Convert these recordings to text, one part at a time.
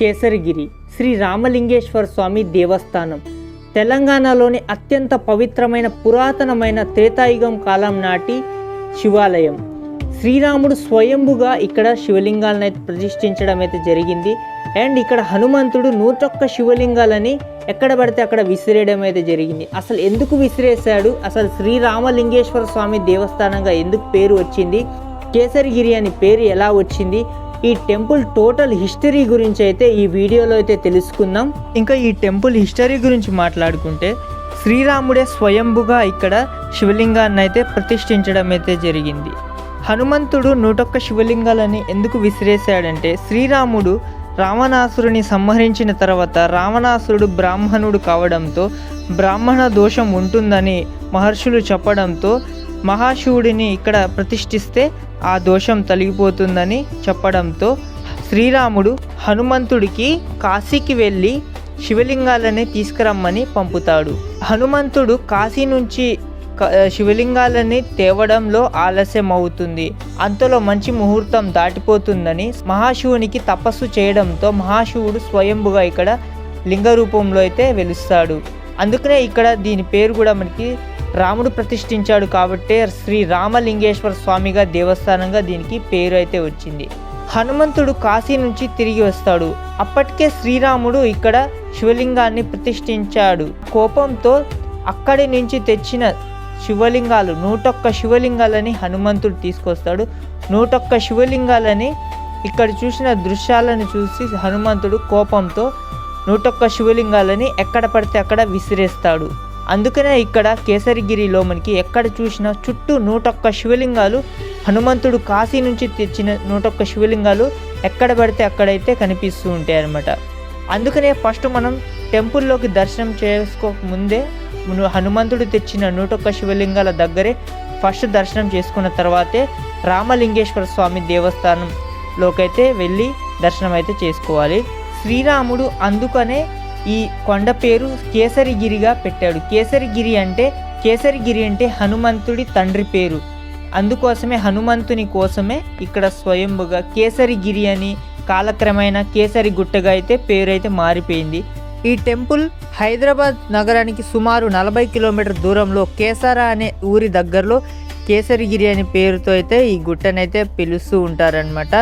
కేసరిగిరి శ్రీ రామలింగేశ్వర స్వామి దేవస్థానం తెలంగాణలోని అత్యంత పవిత్రమైన పురాతనమైన త్రేతాయుగం కాలం నాటి శివాలయం. శ్రీరాముడు స్వయంభుగా ఇక్కడ శివలింగాలను అయితే ప్రతిష్ఠించడం అయితే జరిగింది. అండ్ ఇక్కడ హనుమంతుడు 101 శివలింగాలని ఎక్కడ పడితే అక్కడ విసిరేయడం అయితే జరిగింది. అసలు ఎందుకు విసిరేశాడు, అసలు శ్రీరామలింగేశ్వర స్వామి దేవస్థానంగా ఎందుకు పేరు వచ్చింది, కేసరిగిరి అని పేరు ఎలా వచ్చింది, ఈ టెంపుల్ టోటల్ హిస్టరీ గురించి అయితే ఈ వీడియోలో అయితే తెలుసుకుందాం. ఇంకా ఈ టెంపుల్ హిస్టరీ గురించి మాట్లాడుకుంటే శ్రీరాముడే స్వయంభుగా ఇక్కడ శివలింగాన్ని అయితే ప్రతిష్ఠించడం అయితే జరిగింది. హనుమంతుడు 101 శివలింగాలని ఎందుకు విసిరేశాడంటే, శ్రీరాముడు రావణాసురుని సంహరించిన తర్వాత రావణాసురుడు బ్రాహ్మణుడు కావడంతో బ్రాహ్మణ దోషం ఉంటుందని మహర్షులు చెప్పడంతో మహాశివుడిని ఇక్కడ ప్రతిష్ఠిస్తే ఆ దోషం తొలగిపోతుందని చెప్పడంతో శ్రీరాముడు హనుమంతుడికి కాశీకి వెళ్ళి శివలింగాలని తీసుకురమ్మని పంపుతాడు. హనుమంతుడు కాశీ నుంచి శివలింగాలని తేవడంలో ఆలస్యం అవుతుంది. అంతలో మంచి ముహూర్తం దాటిపోతుందని మహాశివునికి తపస్సు చేయడంతో మహాశివుడు స్వయంభుగా ఇక్కడ లింగ రూపంలో అయితే వెలుస్తాడు. అందుకనే ఇక్కడ దీని పేరు కూడా మనకి రాముడు ప్రతిష్ఠించాడు కాబట్టి శ్రీ రామలింగేశ్వర స్వామిగా దేవస్థానంగా దీనికి పేరు అయితే వచ్చింది. హనుమంతుడు కాశీ నుంచి తిరిగి వస్తాడు. అప్పటికే శ్రీరాముడు ఇక్కడ శివలింగాన్ని ప్రతిష్ఠించాడు. కోపంతో అక్కడి నుంచి తెచ్చిన శివలింగాలు 101 శివలింగాలని హనుమంతుడు తీసుకొస్తాడు. 101 శివలింగాలని ఇక్కడ చూసిన దృశ్యాలను చూసి హనుమంతుడు కోపంతో 101 శివలింగాలని ఎక్కడ పడితే అక్కడ విసిరేస్తాడు. అందుకనే ఇక్కడ కేసరిగిరిలో మనకి ఎక్కడ చూసినా చుట్టూ 101 శివలింగాలు, హనుమంతుడు కాశీ నుంచి తెచ్చిన 101 శివలింగాలు ఎక్కడ పడితే అక్కడైతే కనిపిస్తూ ఉంటాయి అన్నమాట. అందుకనే ఫస్ట్ మనం టెంపుల్లోకి దర్శనం చేసుకోకముందే హనుమంతుడు తెచ్చిన 101 శివలింగాల దగ్గరే ఫస్ట్ దర్శనం చేసుకున్న తర్వాతే రామలింగేశ్వర స్వామి దేవస్థానంలోకైతే వెళ్ళి దర్శనం అయితే చేసుకోవాలి. శ్రీరాముడు అందుకనే ఈ కొండ పేరు కేసరిగిరిగా పెట్టాడు. కేసరిగిరి అంటే హనుమంతుడి తండ్రి పేరు. అందుకోసమే హనుమంతుని కోసమే ఇక్కడ స్వయంభుగా కేసరిగిరి అని కాలక్రమేణా కేసరి గుట్టగా అయితే పేరు అయితే మారిపోయింది. ఈ టెంపుల్ హైదరాబాద్ నగరానికి సుమారు 40 కిలోమీటర్ దూరంలో కేసారా అనే ఊరి దగ్గరలో కేసరిగిరి అనే పేరుతో అయితే ఈ గుట్టనైతే పిలుస్తూ ఉంటారనమాట.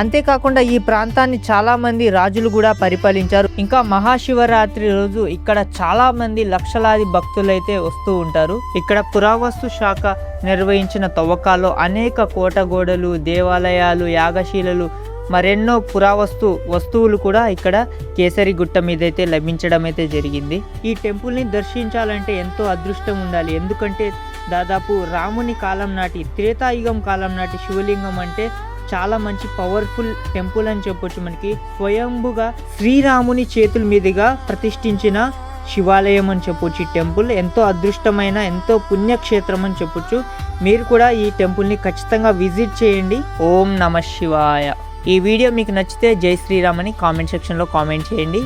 అంతేకాకుండా ఈ ప్రాంతాన్ని చాలామంది రాజులు కూడా పరిపాలించారు. ఇంకా మహాశివరాత్రి రోజు ఇక్కడ చాలామంది లక్షలాది భక్తులైతే వస్తూ ఉంటారు. ఇక్కడ పురావస్తు శాఖ నిర్వహించిన తవ్వకాల్లో అనేక కోటగోడలు, దేవాలయాలు, యాగశీలలు, మరెన్నో వస్తువులు కూడా ఇక్కడ కేసరి గుట్ట మీద అయితే లభించడం అయితే జరిగింది. ఈ టెంపుల్ని దర్శించాలంటే ఎంతో అదృష్టం ఉండాలి. ఎందుకంటే దాదాపు రాముని కాలం నాటి త్రేతాయుగం కాలం నాటి శివలింగం అంటే చాలా మంచి పవర్ఫుల్ టెంపుల్ అని చెప్పొచ్చు. మనకి స్వయంభుగా శ్రీరాముని చేతుల మీదుగా ప్రతిష్ఠించిన శివాలయం అని చెప్పొచ్చు. ఈ టెంపుల్ ఎంతో అదృష్టమైన ఎంతో పుణ్యక్షేత్రం అని చెప్పొచ్చు. మీరు కూడా ఈ టెంపుల్ని ఖచ్చితంగా విజిట్ చేయండి. ఓం నమః శివాయ. ఈ వీడియో మీకు నచ్చితే జై శ్రీరామ్ అని కామెంట్ సెక్షన్లో కామెంట్ చేయండి.